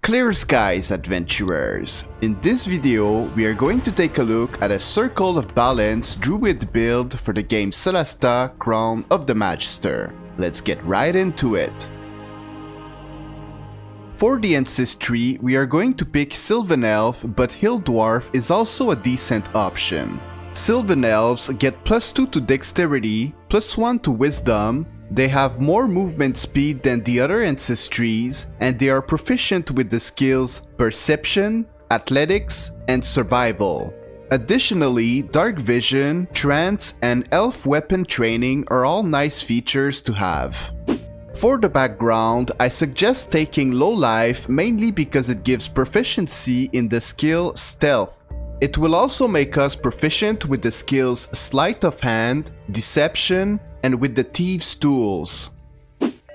Clear skies, adventurers! In this video, we are going to take a look at a Circle of Balance Druid build for the game Solasta, Crown of the Magister. Let's get right into it. For the ancestry, we are going to pick Sylvan Elf, but Hill Dwarf is also a decent option. Sylvan Elves get +2 to Dexterity, +1 to Wisdom. They have more movement speed than the other ancestries, and they are proficient with the skills Perception, Athletics, and Survival. Additionally, Dark Vision, Trance, and Elf Weapon Training are all nice features to have. For the background, I suggest taking Low Life mainly because it gives proficiency in the skill Stealth. It will also make us proficient with the skills Sleight of Hand, Deception, and with the Thieves' Tools.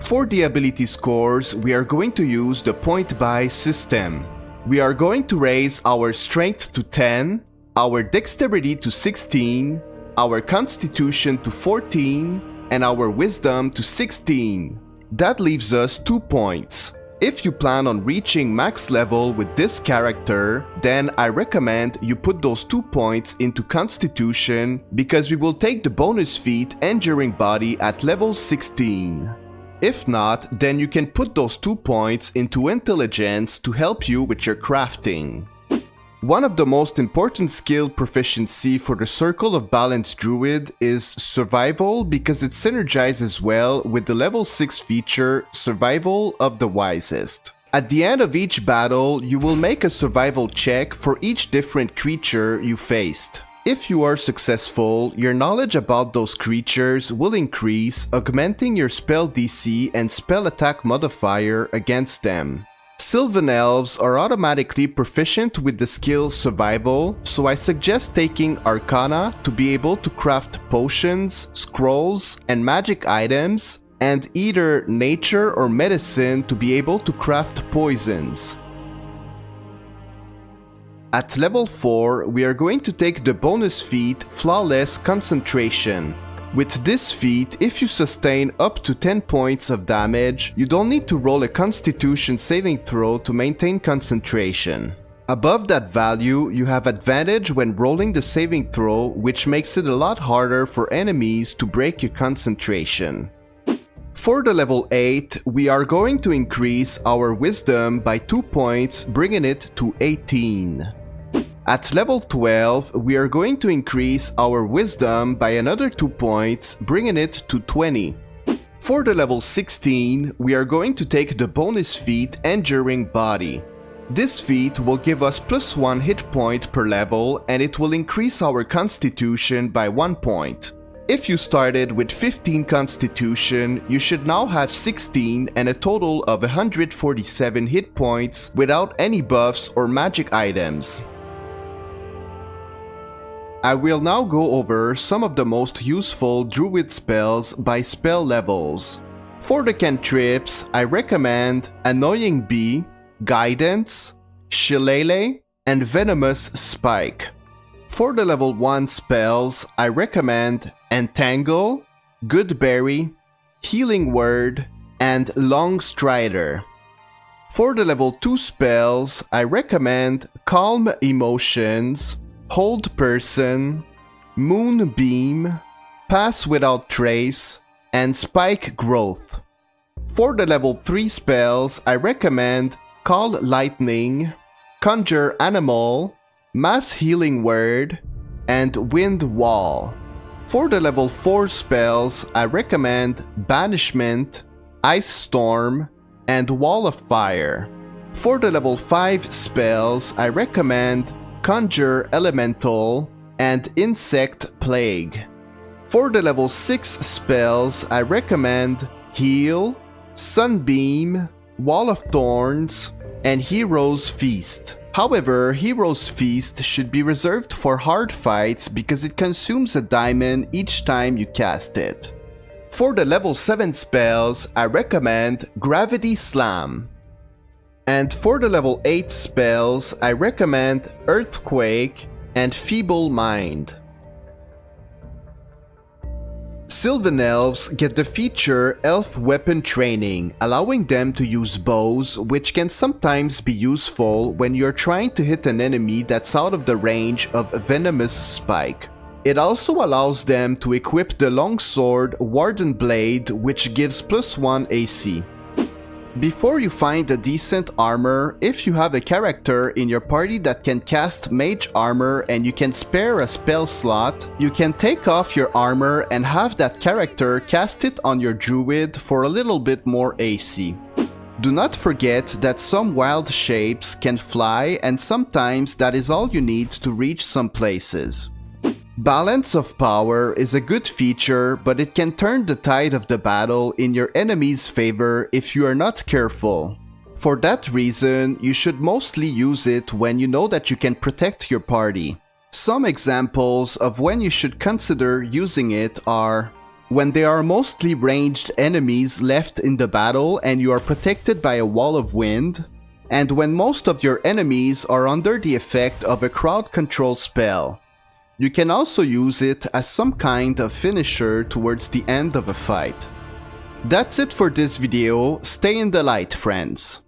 For the ability scores, we are going to use the point buy system. We are going to raise our strength to 10, our dexterity to 16, our constitution to 14, and our wisdom to 16. That leaves us 2 points. If you plan on reaching max level with this character, then I recommend you put those 2 points into Constitution because we will take the bonus feat Enduring Body at level 16. If not, then you can put those 2 points into Intelligence to help you with your crafting. One of the most important skill proficiency for the Circle of Balance Druid is Survival because it synergizes well with the level 6 feature Survival of the Wisest. At the end of each battle, you will make a survival check for each different creature you faced. If you are successful, your knowledge about those creatures will increase, augmenting your spell DC and spell attack modifier against them. Sylvan Elves are automatically proficient with the skill Survival, so I suggest taking Arcana to be able to craft potions, scrolls, and magic items, and either Nature or Medicine to be able to craft poisons. At level 4, we are going to take the bonus feat Flawless Concentration. With this feat, if you sustain up to 10 points of damage, you don't need to roll a Constitution saving throw to maintain concentration. Above that value, you have advantage when rolling the saving throw, which makes it a lot harder for enemies to break your concentration. For the level 8, we are going to increase our Wisdom by 2 points, bringing it to 18. At level 12, we are going to increase our Wisdom by another 2 points, bringing it to 20. For the level 16, we are going to take the bonus feat Enduring Body. This feat will give us +1 hit point per level, and it will increase our constitution by 1 point. If you started with 15 constitution, you should now have 16 and a total of 147 hit points without any buffs or magic items. I will now go over some of the most useful Druid spells by spell levels. For the Cantrips, I recommend Annoying Bee, Guidance, Shillelagh, and Venomous Spike. For the level 1 spells, I recommend Entangle, Goodberry, Healing Word, and Long Strider. For the level 2 spells, I recommend Calm Emotions, Hold Person, Moonbeam, Pass Without Trace, and Spike Growth. For the level 3 spells, I recommend Call Lightning, Conjure Animal, Mass Healing Word, and Wind Wall. For the level 4 spells, I recommend Banishment, Ice Storm, and Wall of Fire. For the level 5 spells, I recommend Conjure Elemental, and Insect Plague. For the level 6 spells, I recommend Heal, Sunbeam, Wall of Thorns, and Hero's Feast. However, Hero's Feast should be reserved for hard fights because it consumes a diamond each time you cast it. For the level 7 spells, I recommend Gravity Slam. And for the level 8 spells, I recommend Earthquake and Feeble Mind. Sylvan Elves get the feature Elf Weapon Training, allowing them to use bows, which can sometimes be useful when you're trying to hit an enemy that's out of the range of a venomous spike. It also allows them to equip the longsword Warden Blade, which gives +1 AC. Before you find a decent armor, if you have a character in your party that can cast mage armor and you can spare a spell slot, you can take off your armor and have that character cast it on your druid for a little bit more AC. Do not forget that some wild shapes can fly, and sometimes that is all you need to reach some places. Balance of power is a good feature, but it can turn the tide of the battle in your enemy's favor if you are not careful. For that reason, you should mostly use it when you know that you can protect your party. Some examples of when you should consider using it are when there are mostly ranged enemies left in the battle and you are protected by a wall of wind, and when most of your enemies are under the effect of a crowd control spell. You can also use it as some kind of finisher towards the end of a fight. That's it for this video. Stay in the light, friends.